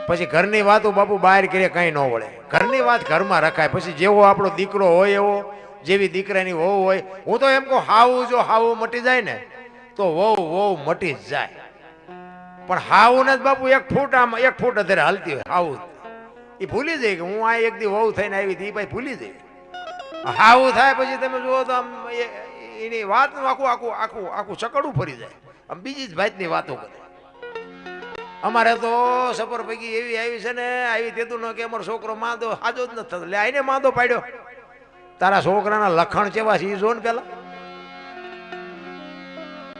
પછી ઘરની વાતો બાપુ બહાર કરીએ કઈ ન વળે, ઘરની વાત ઘરમાં રખાય. પછી જેવો આપણો દીકરો હોય એવો, જેવી દીકરાની વહુ હોય. હું તો એમ કહું હાવું જો હાવું મટી જાય ને તો વહુ મટી જ જાય. પણ હાવું ને બાપુ 1 ફૂટ આમ 1 ફૂટ અત્યારે હાલતી હોય હાવું, એ ભૂલી જાય કે હું આ એક દી વહુ થઈને આવી હતી, એ ભાઈ ભૂલી જાય. હાવું થાય પછી તમે જુઓ તો આમ એની વાતનું આખું આખું આખું આખું ચકડું ફરી જાય, આમ બીજી જ ભાતની વાતો કરે. અમારે તો સફર પૈકી એવી આવી છે ને, આવી તેતું ન કે અમારો છોકરો માંદો હાજો જ નથી થતો. એટલે આઈને માંદો પાડ્યો. તારા છોકરાના લખણ કેવા છે એ જો ને પેલા.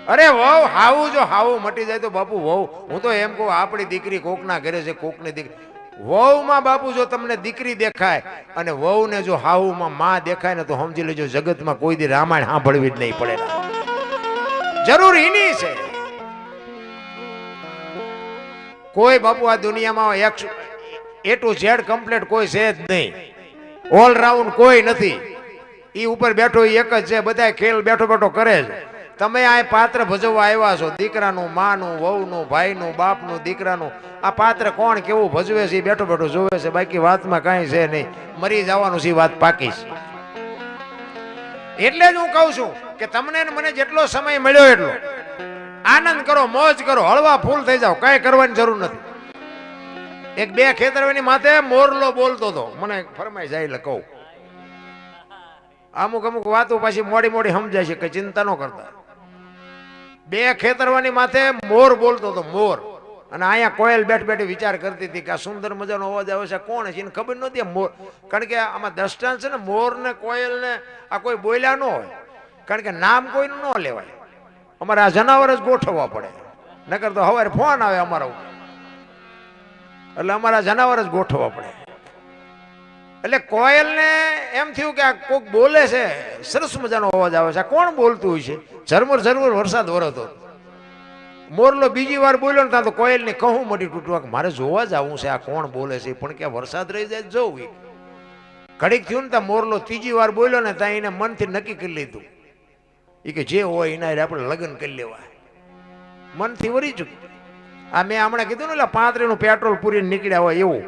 અરે વહુ હાવું જો હાવું મટી જાય તો બાપુ વહુ, હું તો એમ કહું આપણી દીકરી કોકના ઘરે છે, કોકની દીકરી વહુમાં બાપુ જો તમને દીકરી દેખાય અને વહુને જો હાવુમાં માં દેખાય ને તો સમજી લેજો જગતમાં કોઈ દી રામાયણ સાંભળવી જ નહીં પડે. જરૂર એની છે. કોઈ બાપુ આ દુનિયામાં A to Z કમ્પ્લીટ કોઈ છે જ નહીં. ઓલરાઉન્ડ કોઈ નથી. ઈ ઉપર બેઠો એક જ છે, બધા ખેલ બેઠો બેઠો કરે છે. તમે આ પાત્ર ભજવવા આવ્યા છો, દીકરાનું, માનું, વહુનું, ભાઈનું, બાપનું, દીકરાનું. આ પાત્ર કોણ કેવું ભજવે છે બેઠો બેઠો જોવે છે, બાકી વાતમાં કાંઈ છે નહીં. મરી જવાનું છે વાત પાકી છે. એટલે જ હું કહું છું કે તમને મને જેટલો સમય મળ્યો એટલો આનંદ કરો, મોજ કરો, હળવા ફૂલ થઈ જાઓ, કાંઈ કરવાની જરૂર નથી. 1-2 ખેતરવાની માથે મોરલો બોલતો હતો, મને ફરમાઈ જાય એટલે કહું. અમુક વાતો પાછી મોડી મોડી સમજાય છે, કઈ ચિંતા ન કરતા. 2 ખેતરવાની માથે મોર બોલતો હતો, મોર. અને અહીંયા કોયલ બેઠ બેઠી વિચાર કરતી હતી કે આ સુંદર મજાનો અવાજ આવે છે, કોણ છે એને ખબર નહોતી. મોર, કારણ કે આમાં દ્રષ્ટાંત છે ને, મોર ને કોયલ ને આ કોઈ બોલ્યા ન હોય, કારણ કે નામ કોઈનું ન લેવાય. અમારે આ જનાવર જ ગોઠવવા પડે, નકર તો સવારે ફોન આવે અમારા ઉપર, એટલે અમારા જનાવર જ ગોઠવવા પડે. એટલે કોયલ ને એમ થયું કે આ કોક બોલે છે, સરસ મજાનો અવાજ આવે છે, આ કોણ બોલતું હોય છે? ઝરમર ઝરમર વરસાદ વરસતો. મોરલો બીજી વાર બોલ્યો ને ત્યાં તો કોયલ ની કહું મટી તૂટવા કે મારે જોવા જવું છે આ કોણ બોલે છે, પણ કે વરસાદ રહી જાય જોવું. ઘડીક થયું ને ત્યાં મોરલો ત્રીજી વાર બોલ્યો ને ત્યાં એને મનથી નક્કી કરી લીધું એ કે જે હોય એના આપણે લગ્ન કરી લેવા. મનથી વરી ચૂક્યું. આ મેં હમણાં કીધું ને એટલે 35 નું પેટ્રોલ પૂરીને નીકળ્યા હોય એવું.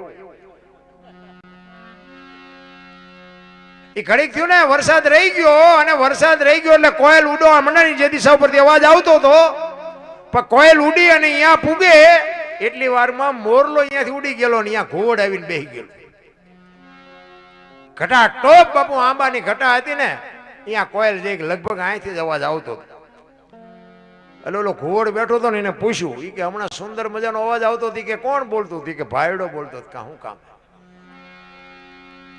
એ ઘડીક થયું ને વરસાદ રહી ગયો, અને વરસાદ રહી ગયો એટલે કોયલ ઉડવા મંડાણી. જે દિશા ઉપરથી અવાજ આવતો હતો પણ કોયલ ઉડી અને અહીંયા પૂગે એટલી વારમાં મોરલો અહીંયાથી ઉડી ગયેલો ને અહીંયા ઘોડ આવીને બેસી ગયેલો. ઘટા ટોપ બાપુ આંબાની ઘટા હતી ને અહીંયા કોયલ જે લગભગ અહીંથી જ અવાજ આવતો હતો. એટલે ઓલો ઘોડ બેઠો હતો ને એને પૂછ્યું એ કે હમણાં સુંદર મજાનો અવાજ આવતો હતી કે કોણ બોલતું હતી? કે ભાઈડો બોલતો હતો. શું કામ?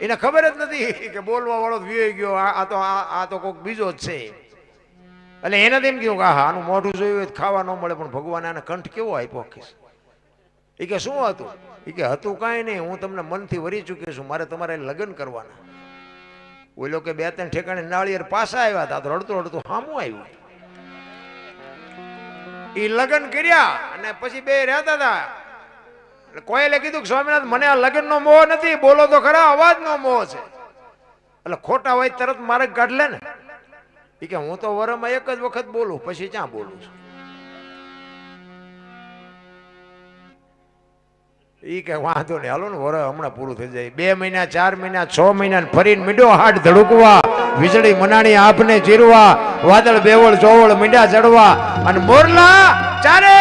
એને ખબર જ નથી કે બોલવા વાળો વિયો ગયો, આ તો કોઈક બીજો જ છે. એટલે એને એમ કહ્યું કે હા આનું મોઢું જોયું ખાવા ન મળે, પણ ભગવાન આને કંઠ કેવો આપ્યો. એ કે શું હતું? એ કે હતું કાંઈ નહીં, હું તમને મનથી વરી ચૂક્યો છું, મારે તમારે લગ્ન કરવાના. ઓલો કે 2-3 ઠેકાણે નાળિયેર પાછા આવ્યા હતા તો રડતું રડતું સામું આવ્યું. એ લગ્ન કર્યા અને પછી 2 રહેતા હતા. કોયલે કીધું કે સ્વામિનાથ મને આ લગ્ન નો મોહ નથી, બોલો તો ખરા અવાજ નો મોહ છે. એટલે ખોટા હોય તરત માર્ગ કાઢ લે ને. એ કે હું તો વરમાં એક જ વખત બોલું, પછી ક્યાં બોલું છું? એ કે વાંધો નહીં, હાલો ને વર હમણાં પૂરું થઈ જાય. 2 મહિના 4 મહિના 6 મહિના ફરીને મીડો હાટ ધડકવા, વીજળી મનાણી આપને ચીરવા, વાદળ બેવળ ચોવળ મીંડા ચડવા, અને મોરલા ચારે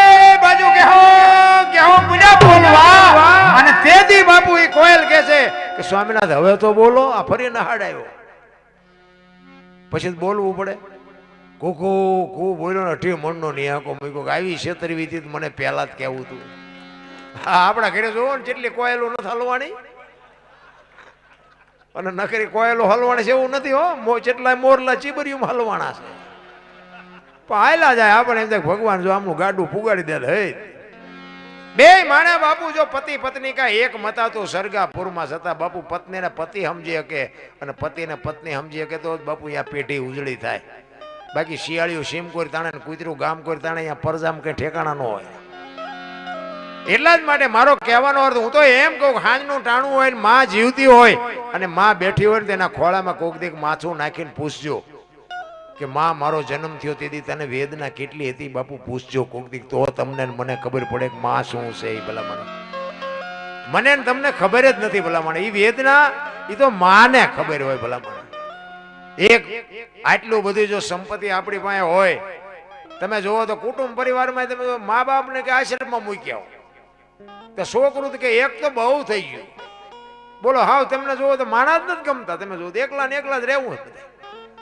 બાજુ કેહો મીંડા બોલવા. અને તેથી બાપુ એ કોયલ કે છે કે સ્વામિનાથ હવે તો બોલો. આ ફરીને હાડ આવ્યો પછી બોલવું પડે. કુકુ કુ બોલ્યો ને અઠી મણનો નિયાકો મૂક્યો કે આવી છેતરવી હતી મને પહેલા જ કહેવું હતું. હા આપણા ઘરે જોવો ને જેટલી કોયલો નથી હલવાણી, અને નકરી કોયલો હલવાણી છે એવું નથી હો. જેટલા મોરલા ચીબરિયું હલવાણા છે, પણ હાયલા જાય. આપણે એમ થાય ભગવાન જો આમનું ગાડું પુગાડી દે. હે 2 માણા બાપુ જો પતિ પત્ની કા એક મતા તો સરગાપુરમાં જતા બાપુ પત્નીને પતિ સમજી શકે અને પતિને પત્ની સમજી શકે તો બાપુ અહીંયા પેઢી ઉજળી થાય. બાકી શિયાળીઓ સીમ કોઈ તાણે કૂતરું ગામ કોઈ તાણે અહીંયા પરજામ કઈ ઠેકાણા ન હોય. એટલા જ માટે મારો કહેવાનો અર્થ હું તો એમ કહું હાંજનું ટાણું હોય ને માં જીવતી હોય અને માં બેઠી હોય ને તેના ખોળામાં કોક દીક માથું નાખીને પૂછજો કે માં મારો જન્મ થયો તેથી તને વેદના કેટલી હતી બાપુ પૂછજો કોક દીક, તો તમને મને ખબર પડે કે માં શું છે. એ ભલા મને મને ને તમને ખબર જ નથી ભલામણ. એ વેદના એ તો માને ખબર હોય ભલામણ. એક આટલું બધું જો સંપત્તિ આપણી પાસે હોય, તમે જોવો તો કુટુંબ પરિવારમાં તમે મા બાપને કે આશ્રમમાં મૂક્યા હો તો છોકરું કે એક તો બહુ થઈ ગયું. બોલો હાવ તમને જોવો તો માણા જ નથી ગમતા. તમે જોવો એકલા ને એકલા જ રહેવું જ બધા.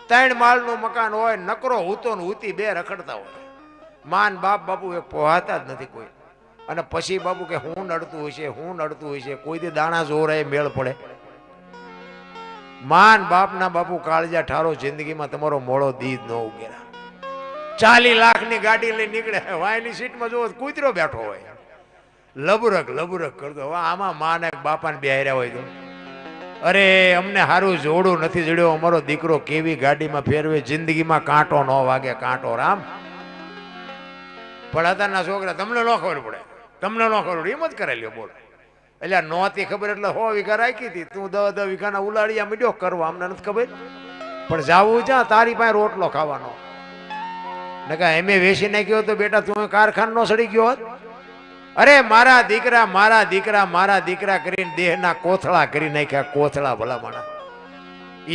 3 માળનું મકાન હોય, નકરો હૂતો ને હૂતી બે રખડતા હોય. માન બાપ બાપુ એક પોહાતા જ નથી કોઈ. અને પછી બાપુ કે હું નડતું હોય છે, હું નડતું હોય છે. કોઈ દી દાણા જોરાય મેળ પડે? માન બાપના બાપુ કાળજા ઠારો જિંદગીમાં તમારો મોળો દીધ ન ઉગેરા. 40 લાખની ગાડી લઈ નીકળે, વાયની સીટમાં જોવો કૂતરો બેઠો હોય, લબરક લબરક કરતો. આમાં માને બાપાને બેહાર્યા હોય તો અરે અમને સારું જોડું નથી જડ્યો, અમારો દીકરો કેવી ગાડીમાં ફેરવે, જિંદગીમાં કાંટો ન વાગે, કાંટો રામ. પણ અત્યારના છોકરા તમને ન ખબર પડે, તમને ન ખબર પડે, એમ જ કરેલ્યો બોલ. એટલે નહોતી ખબર એટલે 100 વીઘા રાખી હતી, તું 10 વીઘાના ઉલાડિયા મીડ્યો કરવા, અમને નથી ખબર. પણ જાવું જ્યાં તારી પાસે રોટલો ખાવાનો ને કા એમે વેચી નાખ્યો તો બેટા તું કારખાનો સડી ગયો હોત. અરે મારા દીકરા મારા દીકરા મારા દીકરા કરીને દેહના કોથળા કરી નાખ્યા, કોથળા ભલામણા.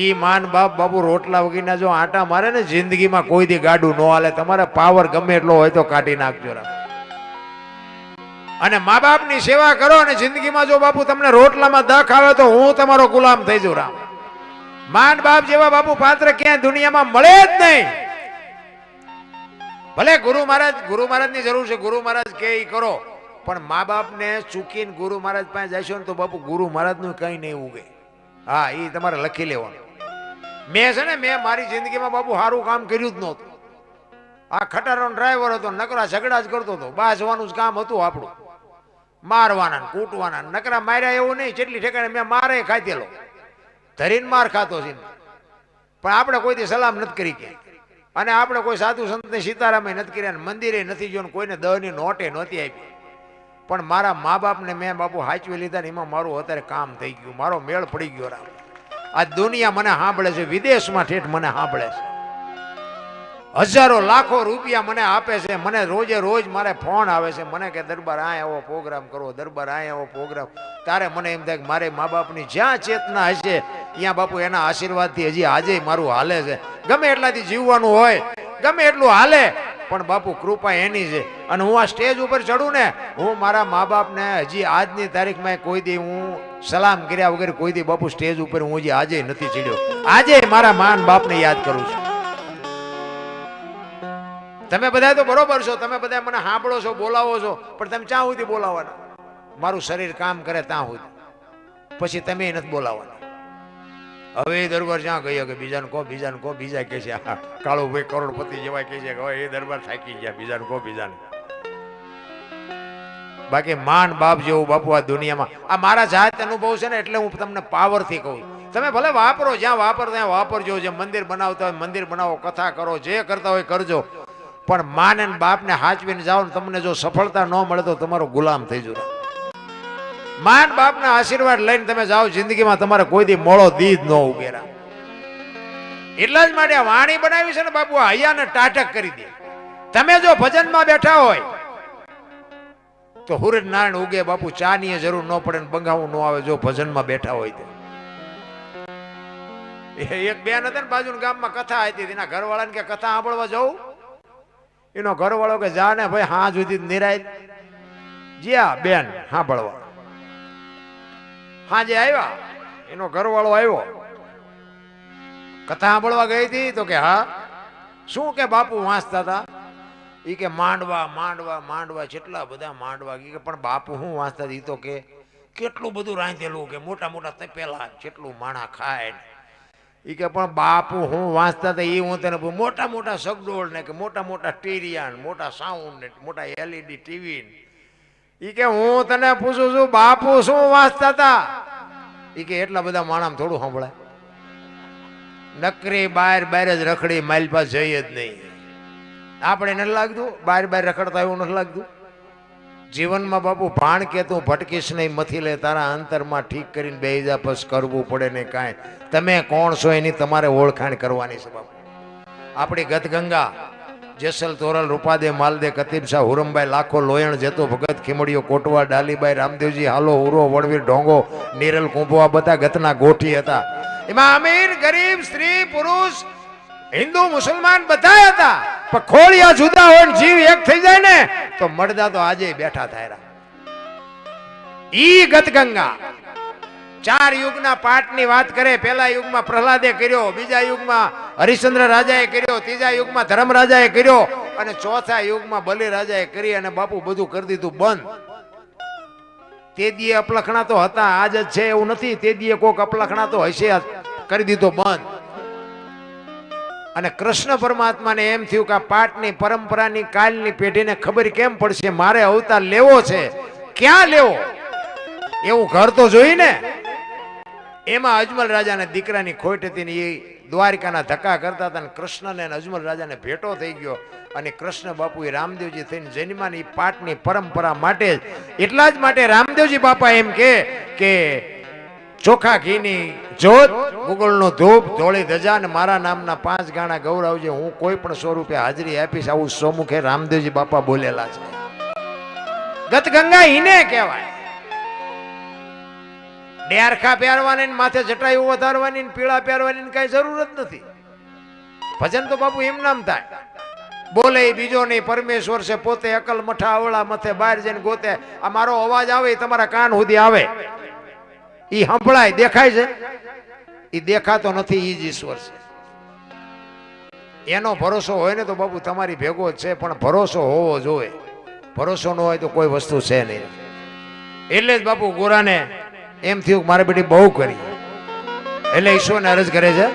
ઈ માન બાપ બાપુ રોટલા વગીના જો આટા મારે ને જિંદગીમાં કોઈ દી ગાડું ન હાલે. તમારે પાવર ગમે એટલો હોય તો કાઢી નાખજો રામ. અને મા બાપની સેવા કરો અને જિંદગીમાં જો બાપુ તમને રોટલામાં દખ આવે તો હું તમારો ગુલામ થઈ જાઉં રામ. માન બાપ જેવા બાપુ પાત્ર ક્યાંય દુનિયામાં મળે જ નહીં. ભલે ગુરુ મહારાજની જરૂર છે, ગુરુ મહારાજ કે ઈ કરો, પણ મા બાપને ચૂકીને ગુરુ મહારાજ પાસે જશો ને તો બાપુ ગુરુ મહારાજનું કઈ નહીં ઉગે. હા એ તમારે લખી લેવાનું. મેં છે ને મેં મારી જિંદગીમાં બાપુ સારું કામ કર્યું જ નહોતું. આ ખટારાનો ડ્રાઈવર હતો, નકરા ઝઘડા જ કરતો હતો. બાજવાનું જ કામ હતું આપણું, મારવાના કૂટવાના. નકરા માર્યા એવું નહીં, જેટલી ઠેકાણે મેં મારે ખાધેલો, ધરીને માર ખાતો છે. પણ આપણે કોઈથી સલામ નથી કરી કે, અને આપણે કોઈ સાધુ સંતને સીતારામે નથી કર્યા, મંદિરે નથી જોયું, કોઈને 10ની નોટે નહોતી આપી. પણ મારા મા બાપને મેં બાપુ હાચવી લીધા ને એમાં મારું અત્યારે કામ થઈ ગયું, મારો મેળ પડી ગયો રામ. આ દુનિયા મને સાંભળે છે, વિદેશમાં ઠેઠ મને સાંભળે છે, હજારો લાખો રૂપિયા મને આપે છે. મને રોજે રોજ મારે ફોન આવે છે, મને કે દરબાર આ એવો પ્રોગ્રામ કરો, દરબાર આ એવો પ્રોગ્રામ. તારે મને એમ થાય કે મારે મા બાપની જ્યાં ચેતના હશે ત્યાં બાપુ એના આશીર્વાદથી હજી આજે મારું હાલે છે. ગમે એટલાથી જીવવાનું હોય, ગમે એટલું હાલે, પણ બાપુ કૃપા એની છે. અને હું આ સ્ટેજ ઉપર ચડું ને, હું મારા મા બાપને હજી આજની તારીખમાં કોઈ દી હું સલામ કર્યા વગર કોઈ દી બાપુ સ્ટેજ ઉપર હું હજી આજે નથી ચડ્યો. આજે મારા માન બાપને યાદ કરું છું. તમે બધા તો બરોબર છો, તમે બધા મને સાંભળો છો, બોલાવો છો, પણ તમે ક્યાં સુધી બોલાવવાના? મારું શરીર કામ કરે ત્યાં સુધી, પછી તમે નથી બોલાવવાના. હવે એ દરબાર જ્યાં ગયો કે બીજાને કહો, બીજાને કહો, બીજા કે છે કાળુભાઈ કરોડપતિ જેવા કે છે કે હવે એ દરબાર થાકી ગયા, બીજાને કહો, બીજાને. બાકી માન બાપ જેવું બાપુ આ દુનિયામાં, આ મારા જાત અનુભવ છે ને એટલે હું તમને પાવરથી કહું. તમે ભલે વાપરો, જ્યાં વાપરો ત્યાં વાપરજો. જે મંદિર બનાવતા હોય મંદિર બનાવો, કથા કરો, જે કરતા હોય કરજો, પણ માને બાપને હાચવીને જાઓ ને તમને જો સફળતા ન મળે તો તમારો ગુલામ થઈ જજો. માન બાપના આશીર્વાદ લઈને તમે જાઓ, જિંદગીમાં તમારે કોઈ દી મોળો દીધ ન ઉગેરા. એટલા જ માટે વાણી બનાવી છે ને બાપુ, હૈયાને ટાટક કરી દે. તમે જો ભજનમાં બેઠા હોય તો સૂરજ નારાયણ ઉગે બાપુ, ચા ની જરૂર ન પડે ને બંગાવું ન આવે જો ભજનમાં બેઠા હોય તો. એક બેન હતા ને બાજુના ગામમાં કથા હતી, એના ઘરવાળાને કે કથા સાંભળવા જવું. એનો ઘરવાળો કે જા ને ભાઈ, હા સુધી નિરાય જ્યાં બેન સાંભળવા. હા જે આવ્યા, એનો ઘરવાળો આવ્યો, કથા સાંભળવા ગઈ હતી તો કે હા શું કે બાપુ વાંચતા હતા? એ કે માંડવા માંડવા માંડવા, કેટલા બધા માંડવા. કે પણ બાપુ હું વાંચતા હતા? એ તો કે કેટલું બધું રાંધેલું, કે મોટા મોટા તપેલા, કેટલું માણા ખાય. એ કે પણ બાપુ હું વાંચતા હતા એ હું તને મોટા મોટા સગડોળ ને કે મોટા મોટા ટીરિયા, મોટા સાઉન્ડ ને મોટા LED ટીવી. એ કે હું તને પૂછું છું બાપુ શું વાંચતા હતા? એ કે એટલા બધા માણામાં થોડું સાંભળાય. નકરી બહાર બહાર જ રખડી, માઇલ પાસ જઈ જ નહીં. આપણે નથી લાગતું બહાર બહાર રખડતા એવું નથી લાગતું? જીવનમાં બાપુ ભાણ કે તું ભટકીશ નહીં, મથી લે તારા અંતરમાં ઠીક કરીને બેહી જા, બસ કરવું પડે ને કાંઈ. તમે કોણ છો એની તમારે ઓળખાણ કરવાની છે બાપુ. આપણી ગત ગંગા જેસલ તોરલ રૂપાદે માલદે કતીબ શાહ હુરમભાઈ લાખો લોયણ જેતો ભગત ખીમડીઓ કોટવા ડાલીબાઈ રામદેવજી હાલો ઉરો વડવીર ઢોંગો નીરલ કુંભો આ બધા ગતના ગોઠી હતા. એમાં અમીર ગરીબ સ્ત્રી પુરુષ હિન્દુ મુસલમાન બધા હતા. પણ ખોળિયા જુદા હોય ને જીવ એક થઈ જાય ને તો મળદા તો આજે બેઠા થાય. ઈ ગતગંગા ચાર યુગના પાઠની વાત કરે. પહેલા યુગમાં પ્રહલાદે કર્યો, બીજા યુગમાં હરિશ્ચંદ્ર રાજાએ કર્યો, ત્રીજા યુગમાં ધર્મ રાજાએ કર્યો અને ચોથા યુગમાં બલિ રાજાએ કરી અને બાપુ બધું કરી દીધું બંધ. તે દીએ અપલખણા તો હતા, આજ જ છે એવું નથી. તે દીએ કોક અપલખણા તો હશે, કરી દીધો બંધ. અને કૃષ્ણ પરમાત્માને એમ થયું કે આ પાઠની પરંપરાની કાલની પેઢીને ખબર કેમ પડશે, મારે અવતાર લેવો છે, ક્યાં લેવો એવું ઘર તો જોઈ ને. એમાં અજમલ રાજાને દીકરાની ખોટ હતી ને એ દ્વારિકાના ધક્કા કરતા હતા ને કૃષ્ણને અજમલ રાજાને ભેટો થઈ ગયો અને કૃષ્ણ બાપુ એ રામદેવજી થઈને જન્માની પાઠની પરંપરા માટે જ, એટલા જ માટે રામદેવજી બાપા એમ કે ચોખા ઘીની જોત, ગુગળનો ધૂપ, ધોળી ધજા અને મારા નામના 5 ગાણા ગૌરવજે, હું કોઈ પણ 100 રૂપિયા હાજરી આપીશ, આવું સોમુખે રામદેવજી બાપા બોલેલા છે. ગતગંગા ઈને કહેવાય. ડેરખા પહેરવાની માથે જટાયુ વધારવાની પીળા પહેરવાની કઈ જરૂર જ નથી. ભજન તો બાપુ એમ નામ થાય. બોલે બીજો નહીં, પરમેશ્વર છે પોતે, અકલ મઠા અવળા મથે, બહાર જઈને ગોતે. આ મારો અવાજ આવે તમારા કાન સુધી આવે, ઈ સંભળાય, દેખાય છે? ઈ દેખાતો નથી, ઈ જ ઈશ્વર છે. એનો ભરોસો હોય ને તો બાપુ તમારી ભેગો જ છે, પણ ભરોસો હોવો જોઈએ. ભરોસો ન હોય તો કોઈ વસ્તુ છે નહીં. એટલે જ બાપુ ગોરાને એમ થયું મારે બેટી બહુ કરી, એટલે ઈશ્વરને અરજ કરે છે,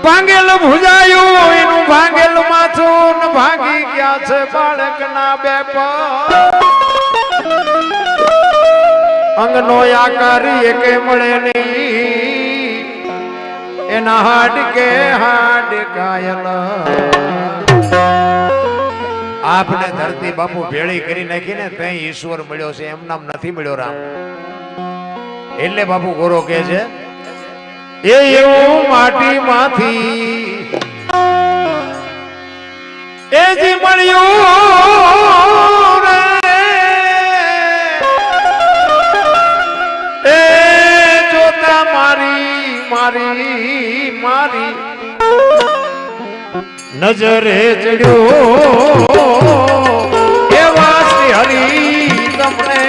ભાંગેલું ભુજાયું એનું ભાંગેલું માથું ને ભાંગી ગયા છે બાળકના બે પગ, અંગનો આકાર એકે મળે નહીં, એના હાડ ઘાયલ. આપને ધરતી બાપુ ભેળી કરી નાખી ને ત્યાં ઈશ્વર મળ્યો છે, એમ નામ નથી મળ્યો રામ. એટલે બાપુ ગોરો કે છે એ એવું માટીમાંથી એ જે મળ્યું રે, એ જોતા મારી મારી મારી નજરે ચડ્યો એવા શ્રી હરી તમને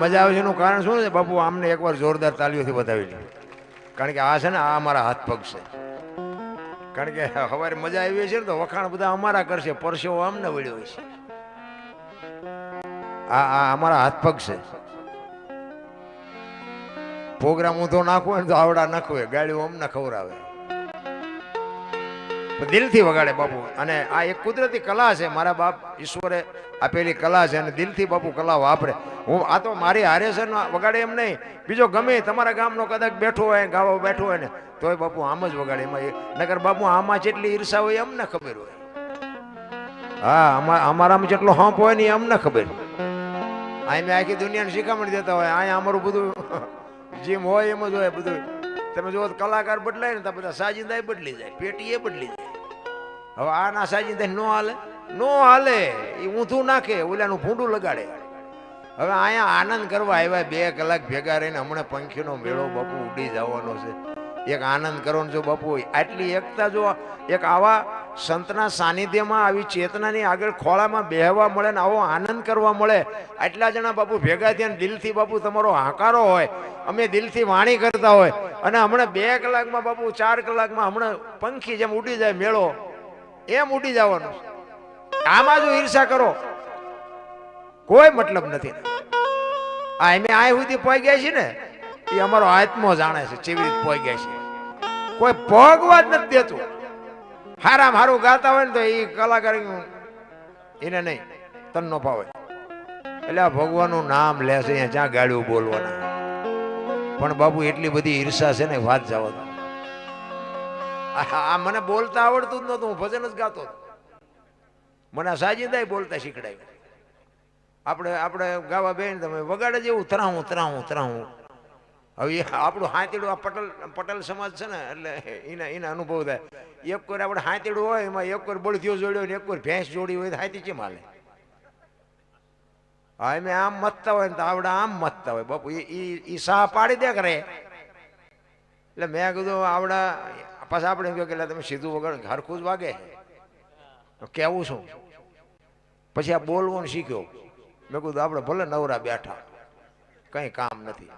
મજા આવે છે એનું કારણ શું છે બાપુ? આમને એકવાર જોરદાર તાલીઓથી બતાવી લે, કારણ કે આ છે ને આ અમારા હાથ પગ છે. કારણ કે સવારે મજા આવી છે ને તો વખાણ બધા અમારા કરશે, પરસેવો અમને વળ્યો હોય છે. આ અમારા હાથ પગ છે. પ્રોગ્રામ ઊંધો નાખવો ને તો આવડા નખવે, ગાડીઓ અમને ખવડાવે, દિલથી વગાડે બાપુ. અને આ એક કુદરતી કલા છે, મારા બાપ ઈશ્વરે આપેલી કલા છે અને દિલથી બાપુ કલા વાપરે. હું આ તો મારી હારે છે વગાડે એમ નહીં, બીજો ગમે તમારા ગામનો કદાચ બેઠો હોય, ગાવા બેઠો હોય ને તોય બાપુ આમ જ વગાડે. એમાં નગર બાપુ આમાં જેટલી ઈર્ષા હોય અમને ખબર હોય. હા, અમારામાં જેટલો હંપ હોય ને અમને ખબર. અહીં આખી દુનિયાને શીખામણ દેતા હોય, અહીંયા અમારું બધું જેમ હોય એમ જ હોય બધું. તમે જો કલાકાર બદલાય ને તો બધા સાજિંદા બદલી જાય, પેટી એ બદલી જાય. હવે આ ના સાજિંદા નો હાલે, નો હાલે, એ ઊંધું નાખે, ઓલાનું ભૂંડું લગાડે. હવે અહીંયા આનંદ કરવા આવ્યા, 2 કલાક ભેગા રહીને હમણાં પંખીનો મેળો બાપુ ઉડી જવાનો છે. એક આનંદ કરવાનો જો બાપુ, આટલી એકતા જો એક આવા સંતના સાનિધ્યમાં આવી ચેતનાની આગળ ખોળામાં બેહવા મળે ને આવો આનંદ કરવા મળે, આટલા જણા બાપુ ભેગા થયા દિલથી બાપુ તમારો હાકારો હોય, અમે દિલથી વાણી કરતા હોય, અને હમણાં 2 કલાકમાં બાપુ 4 કલાકમાં હમણાં પંખી જેમ ઉડી જાય મેળો એમ ઉડી જવાનું. આમાં જો ઈર્ષા કરો કોઈ મતલબ નથી. આ અમે આ સુધી પહોંચી ગયા છીએ ને એ અમારો આત્મો જાણે છે કેવી રીતે પહોંચી ગયા છે. કોઈ પગવા જ નથી દેતું. હારામ હારું ગાતા હોય ને તો એ કલાકાર એને નહીં તન નો ભાવે. એટલે આ ભગવાનનું નામ લે છે અહીંયા જ્યાં ગાડીઓ બોલવાના. પણ બાપુ એટલી બધી ઈર્ષા છે ને વાત જવા દો. આ મને બોલતા આવડતું જ નતું, હું ભજન જ ગાતો હતો. મને સાજીદાય બોલતા શીખડાયું. આપણે ગાવા બેન તમે વગાડે જેવું તરાવું તરાવું તરાવું. હવે આપણું હાથીડું આ પટેલ સમાજ છે ને એટલે એને અનુભવ થાય. એક કોઈ આપણે હાથીડું હોય એમાં એક કોઈ બળથીઓ જોડ્યો ને એક કોઈ ભેંસ જોડી હોય તો હાથી કેમ હાલે? હા, એમ આમ મતતા હોય ને તો આવડા આમ મતતા હોય બાપુ. એ સાહ પાડી દે કરે. એટલે મેં કીધું આવડા પાછા આપણે કહ્યું કે તમે સીધું વગાડ હરખું જ વાગે કેવું છું. પછી આ બોલવાનું શીખ્યો. મેં કીધું આપણે ભલે નવરા બેઠા કઈ કામ નથી.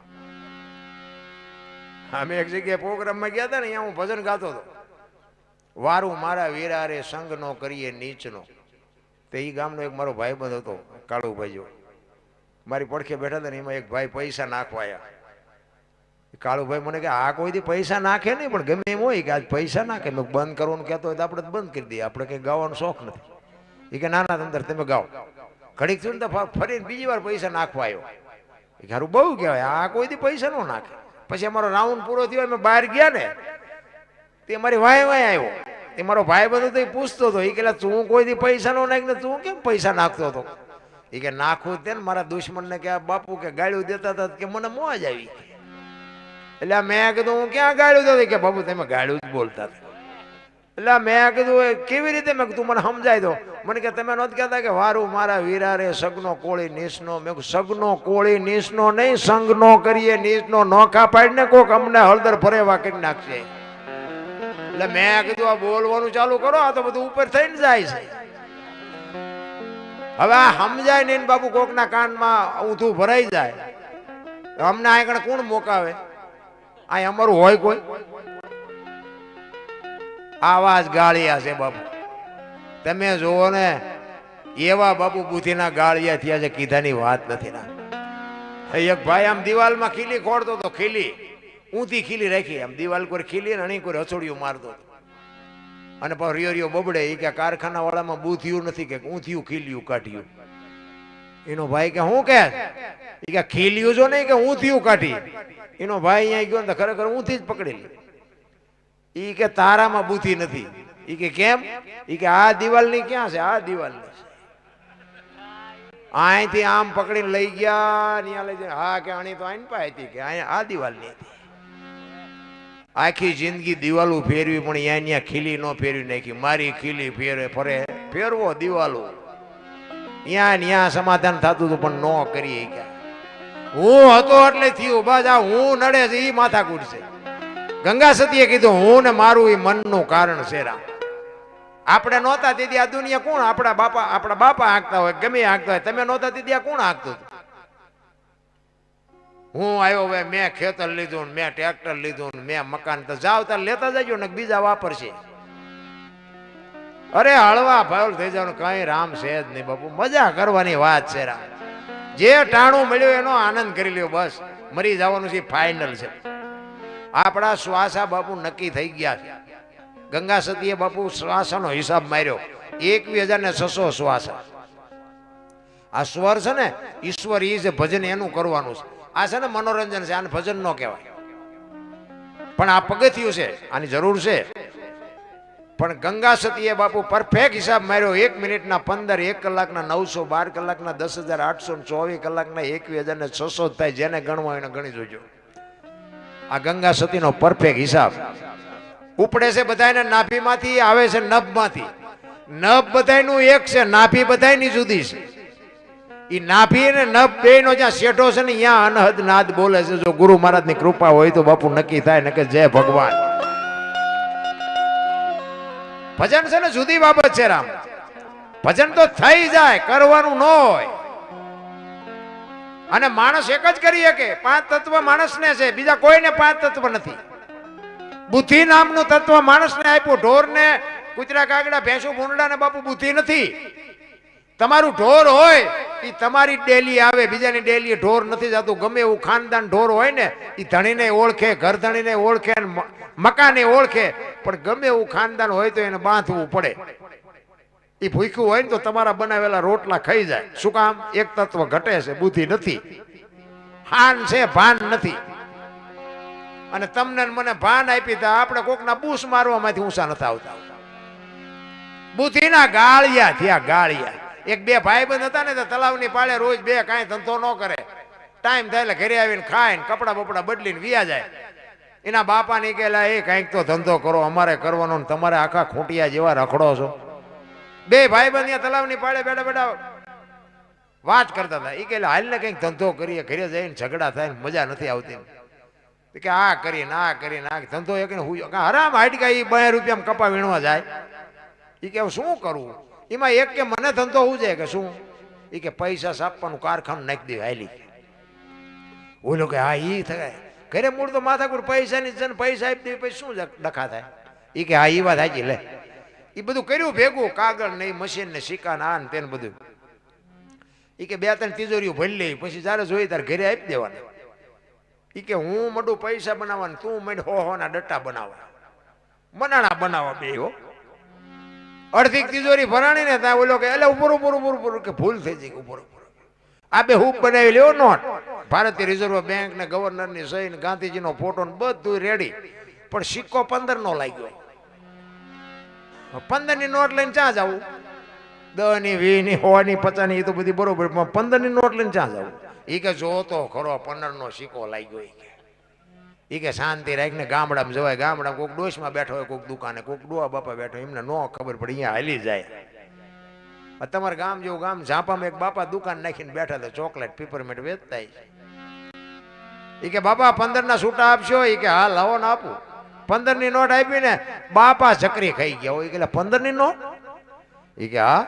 અમે એક જગ્યાએ પ્રોગ્રામમાં ગયા હતા ને અહીંયા હું ભજન ગાતો હતો. વારું મારા વીરા રે સંગ નો કરીએ નીચનો. તો એ ગામનો એક મારો ભાઈબંધ હતો કાળુભાઈ જો, મારી પડખે બેઠા હતા ને એમાં એક ભાઈ પૈસા નાખવાયા. કાળુભાઈ મને કે આ કોઈ દી પૈસા નાખે નહીં પણ ગમે એમ હોય કે આજ પૈસા નાખે. મેં બંધ કરવાનું કહેતો હોય તો આપણે બંધ કરી દઈએ, આપણે કંઈ ગાવાનો શોખ નથી. એ કે નાના અંદર તમે ગાઓ. ઘડીક થયું ને તો ફરીને બીજી વાર પૈસા નાખવા આવ્યો. એ સારું બહુ કહેવાય, આ કોઈ દી પૈસા ન નાખે. પછી અમારો રાઉન્ડ પૂરો થયો, અમે બહાર ગયા ને તે મારી વાય આવ્યો. એ મારો ભાઈ બધું તો પૂછતો હતો. એ કે તું કોઈ દી પૈસા નો નાખ ને તું કેમ પૈસા નાખતો હતો? એ કે નાખવું તે ને મારા દુશ્મનને કે બાપુ કે ગાળ્યું દેતા હતા કે મને મોજ આવી. એટલે મેં કીધું હું ક્યાં ગાળ્યું દેતો? કે બાપુ તમે ગાળ્યું જ બોલતા હતા. એટલે મેં કીધું કેવી રીતે? મેં તું મને સમજાય દો. મને કે તમે નહોતા કહેતા કે વારું મારા વીરા રે સગનો કોળી નીસનો. મેં સગનો કોળી નીસનો નહીં, સંગનો કરીએ નીસનો. નોખા પાડીને કોક અમને હળદર ભરેવા કરી નાખશે. એટલે મેં કીધું આ બોલવાનું ચાલુ કરો, આ તો બધું ઉપર થઈને જાય છે. હવે આ સમજાય નહીં બાપુ, કોકના કાનમાં ઊંધું ભરાઈ જાય. અમને આ કણ કોણ મોકાવે? આ અમારું હોય કોઈ? આવાજ ગાળિયા છે બાપુ. તમે જોવો ને એવા બાપુ બુદ્ધિના ગાળિયા થયા છે, કીધાની વાત નથી ના. એક ભાઈ આમ દિવાલમાં ખીલી ખોડતો હતો, ખીલી ઊંધી ખીલી રાખી, આમ દિવાલ કોઈ ખીલી ને કોઈ રસોડિયું મારતો હતો. અને પછી રિયો રિયો બબડે. એ કે કારખાના વાળામાં બુથિયું નથી કે ઊંધિયું ખીલ્યું કાઢ્યું. એનો ભાઈ કે હું કે એ કે ખીલ્યું જો નહીં કે ઊંધિયું કાઢી. એનો ભાઈ અહીંયા ગયો ને ખરેખર ઊંધી જ પકડેલી. ઈ કે તારામાં બુદ્ધિ નથી. ઈ કે કેમ? ઈ કે આ દિવાલની ક્યાં છે? આ દિવાલની છે. અહીંથી આમ પકડીને લઈ ગયા ત્યાં લઈ જાય. હા કે આની તો આઈને પાસે હતી કે અહીંયા આ દિવાલની હતી. આખી જિંદગી દિવાલો ફેરવી પણ અહીંયા ખીલી ન ફેરવી નાખી. મારી ખીલી ફેરવો દિવાલો. ત્યાં સમાધાન થતું હતું પણ ન કરી. હું હતો એટલે થયું. બસ આ હું નડે છે એ માથાકૂટ છે. ગંગા સતીએ કીધું હું ને મારું એ મનનું કારણ છે. રામ આપણે નહોતા તેથી આ દુનિયા કોણ? આપણા બાપા હાંકતા હોય, ગમે હાંકતા હોય. તમે નહોતા તેથી આ કોણ હાંકતું હતું? હું આવ્યો ભાઈ, મેં ખેતર લીધું ને મેં ટ્રેક્ટર લીધું ને મેં મકાન, તો જાવ તાર લેતા જજો ને બીજા વાપરશે. અરે હળવા ભાવ થઈ જવાનું કઈ રામ છે જ નહીં બાપુ, મજા કરવાની વાત છે રામ. જે ટાણું મળ્યું એનો આનંદ કરી લ્યો, બસ મરી જવાનું છે ફાઇનલ છે. આપણા શ્વાસા બાપુ નક્કી થઈ ગયા છે. ગંગા સતીએ બાપુ શ્વાસાનો હિસાબ માર્યો, 21,600 શ્વાસા. આ સ્વર છે ને, ઈશ્વર ઈ છે, ભજન એનું કરવાનું છે. આ છે ને મનોરંજન છે, આને ભજન ન કહેવાય, પણ આ પગથિયું છે, આની જરૂર છે. પણ ગંગા સતીએ બાપુ પરફેક્ટ હિસાબ માર્યો. 1 મિનિટના 15, 1 કલાકના 900, 12 કલાકના 10,800, 24 કલાકના 21,600 થાય. જેને ગણવા એને ગણી જોજો. આ ગંગા સતીનો પરફેક્ટ હિસાબ ઉપડે છે બધાને નાભીમાંથી, આવે છે નભમાંથી. નભ બધાયનું એક છે, નાભી બધાયની જુદી છે. ઈ નાભી અને નભ બેયનો જ્યાં શેઠો છે ને ત્યાં અનહદ નાદ બોલે છે. જો ગુરુ મહારાજની કૃપા હોય તો બાપુ નક્કી થાય ને કે જય ભગવાન. ભજન છે ને જુદી બાબત છે રામ. ભજન તો થઈ જાય, કરવાનું ન હોય. અને માણસ એક જ કરી શકે. 5 તત્વ માણસને છે, બીજા કોઈને 5 તત્વ નથી. બુદ્ધિ નામનું તત્વ માણસને આપ્યું. ઢોરને, કૂતરા, કાગડા, ભેંસુ, ભૂંડા બાપુ બુદ્ધિ નથી. તમારું ઢોર હોય એ તમારી ડેલી આવે, બીજાની ડેલી ઢોર નથી જતું. ગમે એવું ખાનદાન ઢોર હોય ને એ ધણીને ઓળખે, ઘર ધણીને ઓળખે, મકાને ઓળખે. પણ ગમે એવું ખાનદાન હોય તો એને બાંધવું પડે. એ ભૂખ્યું હોય ને તો તમારા બનાવેલા રોટલા ખાઈ જાય. શું કામ? એક તત્વ ઘટે છે, બુદ્ધિ નથી. હાન છે, ભાન નથી. અને તમને મને ભાન આપી તા આપણે કોકના બૂસ મારવામાંથી ઊંચા નથી આવતા. બુદ્ધિના ગાળિયા થયા, ગાળિયા. 1-2 ભાઈબંધ હતા ને તો તલાવની પાળે રોજ 2 કાંઈ ધંધો ન કરે. ટાઈમ થાય એટલે ઘરે આવીને ખાઈને કપડા બપડા બદલીને વિયા જાય. એના બાપા ને કહેલા, એ કાંઈક તો ધંધો કરો, અમારે કરવાનો ને તમારે આખા ખૂંટિયા જેવા રખડો છો. 2 ભાઈબંધ ત્યાં તલાવની પાળે બેઠા બેઠા વાત કરતા હતા. એ કહેલા, હાલ ને કંઈક ધંધો કરીએ, ઘરે જઈને ઝઘડા થાય મજા નથી આવતી. કે આ કરીને આ કરીને આ ધંધો એક હરામ હાડકા એ 2 રૂપિયામાં કપા વીણવા જાય. એ કે શું કરવું? એમાં એક કે મને ધંધો હું છે કે શું? એ કે પૈસા સાપવાનું કારખાનું નાખી દે હાલી. ઓલો કે હા ઈ થાય. ઘરે મૂળ તો માથાકુર પૈસાની છે ને, પૈસા આપી દે પછી શું ડખા થાય? એ કે હા એ વાત સાચી. લે એ બધું કર્યું ભેગું, કાગળ ને મશીન ને સિક્કા ને આ ને તેને બધું. એ કે 2-3 તિજોરીઓ ભરી લે, પછી જયારે જોઈ ત્યારે ઘરે આપી દેવાના. એ કે હું મોટું પૈસા બનાવવાનું, તું મને હો ના ડટ્ટા બનાવવા, મનાણા બનાવવા બે. હો અડધી તિજોરી ભરાણી ને ત્યાં ઓલો કે એટલે ઉપર કે ભૂલ થઈ જાય, ઉપર આ બે હૂપ બનાવી લ્યો. નોટ ભારતીય રિઝર્વ બેંક ને ગવર્નર ની સહી ને ગાંધીજીનો ફોટો ને બધું રેડી. પણ સિક્કો 15 નો લાગ્યો. 15 ની નોટ લઈને ક્યાં જવું? 10 ની 20 ની 100 ની 50 ની એ તો બધી બરોબર, 15 ની નોટ લઈને ક્યાં જવું? એ કે જો તો ખરો 15 નો સિક્કો લાગ્યો. એ કે શાંતિ રાખીને ગામડામાં જવાય. ગામડામાં કોઈક ડોશમાં બેઠો હોય, કોઈક દુકાને, કોઈક ડોવા બાપા બેઠો, એમને નો ખબર પડી, અહીંયા હાલી જાય. તમારે ગામ જેવું ગામ, ઝાપામાં એક બાપા દુકાન નાખીને બેઠા હતા, ચોકલેટ પીપરમેન્ટ વેચતા. એ કે બાપા 15 ના છૂટા આપશો? એ કે હા લાવો ને આપું. 15 ની નોટ આપીને બાપા ચકરી ખાઈ ગયા હોય. કે 15 ની નોટ? એ કે હા.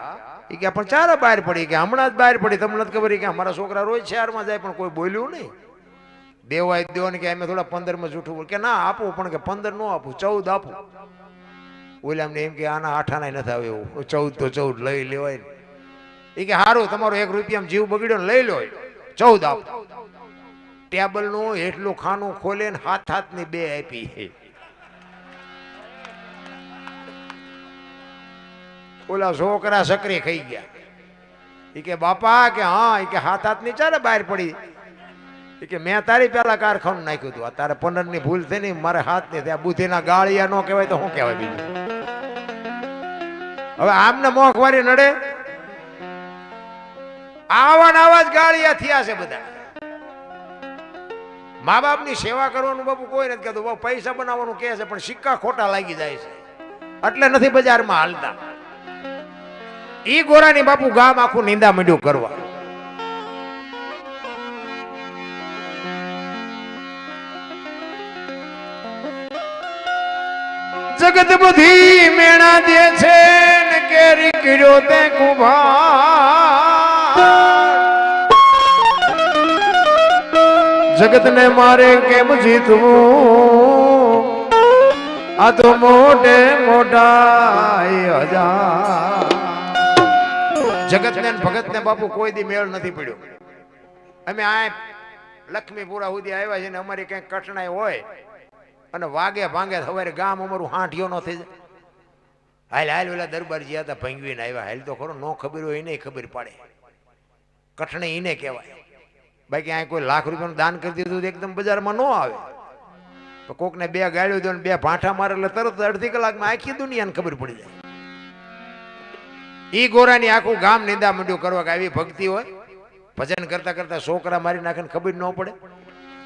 એ કે પણ ચારે બહાર પડી. કે હમણાં જ બહાર પડી, તમને નથી ખબર? કે અમારા છોકરા રોજ શહેરમાં જાય પણ કોઈ બોલ્યું નહીં. દેવાય દો ને કે અમે થોડા 15 માં જૂઠું કે ના આપું, પણ કે 15 નો આપું, 14 આપું. ઓલા અમને એમ કે આના 8 આના નથી આવે એવું, 14 તો 14 લઈ લેવાય. એ કે સારું, તમારો 1 રૂપિયામાં જીવ બગડ્યો ને લઈ લો, 14 આપો. ટેબલ નું એટલું ખાનું ખોલે ને હાથ ની 2 આપી. ઓલા છોકરા સકરી ખાઈ ગયા. એ કે બાપા કે હા. એ કે હાથ ની ચાલે બહાર પડી. એ કે મેં તારી પેલા કારખાનું નાખ્યું હતું, તારે 15 ની ભૂલ થઈ ને મારે હાથ ની ત્યાં બુદ્ધિના ગાળિયા નો કહેવાય તો શું કહેવાય બીજું? હવે આમને મોંઘવારી નડે? આવા જ ગાળિયા થયા છે બધા. મા બાપ ની સેવા કરવાનું બાપુ કોઈ નથી કહેતું, પૈસા બનાવવાનું કહે છે પણ સિક્કા ખોટા લાગી જાય છે, એટલે નથી બજારમાં હાલતા. ઈ ગોરાની બાપુ ગામ આખું નિંદા માંડ્યું કરવા. જગત બધી મેણા દે છે ને કેરી કર્યો તે કુભાર. જગત જગત ને મારે કેમ જીતવું આ તો મોટે મોટા હજાર જગત ને ભગત ને બાપુ કોઈ દી મેળ નથી પડ્યો અમે આ લક્ષ્મીપુરા સુધી આવ્યા છે ને અમારી કઈ કઠણાઈ હોય અને વાગે ભાંગે સવારે ગામ અમારું હાંઠિયો ન થઈ જાય હાલ હાલ ઓલા દરબારજી હતા ભંગવીને આવ્યા હાલ તો ખરો નો ખબર હોય એને ખબર પડે કઠણી એને કહેવાય બાકી આ કોઈ લાખ રૂપિયાનું દાન કરી દીધું તો એકદમ બજારમાં ન આવે તો કોકને બે ગાળ્યો દો ને બે ભાંઠા મારે એટલે તરત અડધી કલાકમાં આખી દુનિયાને ખબર પડી જાય ઈ ગોરાની આખું ગામ નિંદા મંડ્યું કરવા કે આવી ભક્તિ હોય ભજન કરતા કરતા છોકરા મારી નાખે ખબર ન પડે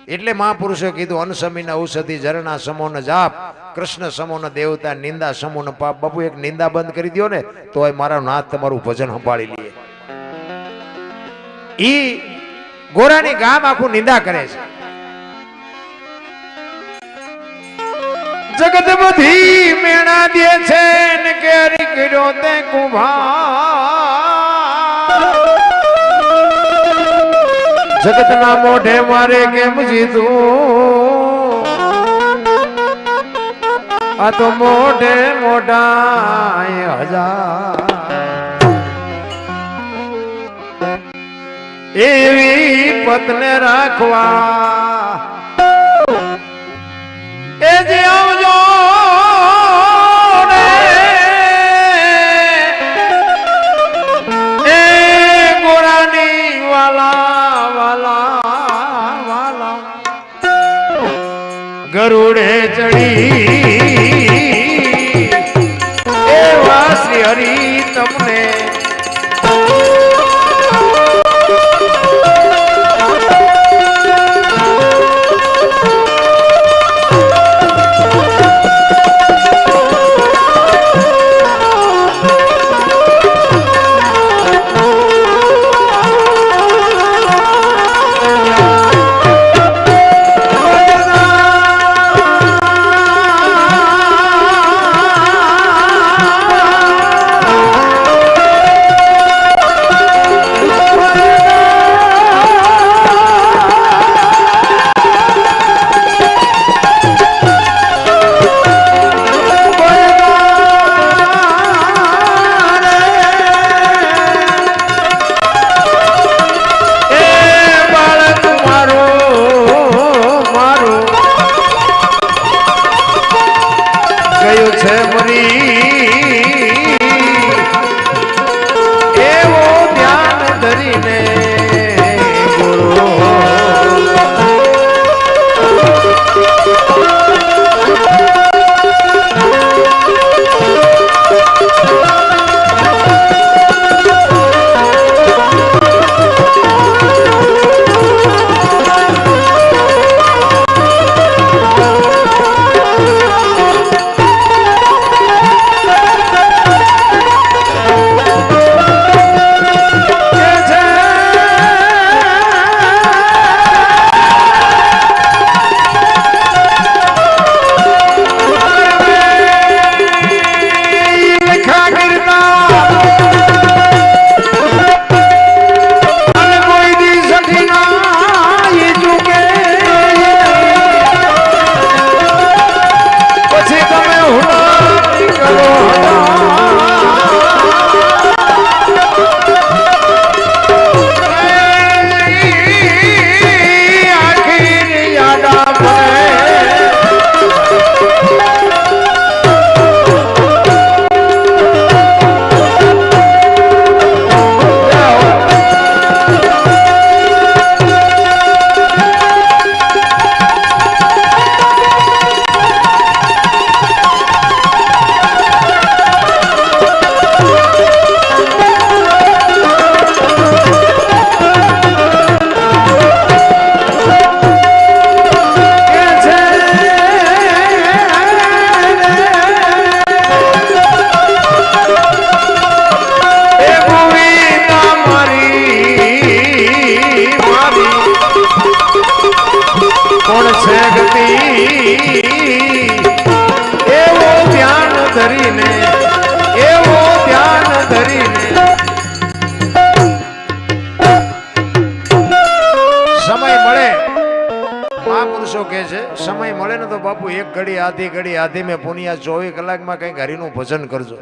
એટલે મહાપુરુષો કીધું અનસમીના ઔષધિ ઝરણા સમોન જાપ કૃષ્ણ સમોન દેવતા નિંદા સમોન પાપ બાપુ એક નિંદા બંધ કરી દો ને તો મારા નાથ તમારું ભજન સંભાળી લે ઈ ગોરાની ગામ આખું નિંદા કરે છે જગત બધી મેણા દે છે ને કેરી કર્યો તે કુભાર જગત ના મોઢે મારે કેમ જીતું આ તો મોઢે મોઢા હજાર એવી પતને રાખવા એ જે આવજો રે એ ગોરાની વાલા વાલા વાલા ગરુડે ચડી એવા શ્રી હરિ તમને સમય મળે ને તો બાપુ એક ઘડી આધી મેં પુનિયા 24 કલાકમાં કંઈક હરિનું ભજન કરજો.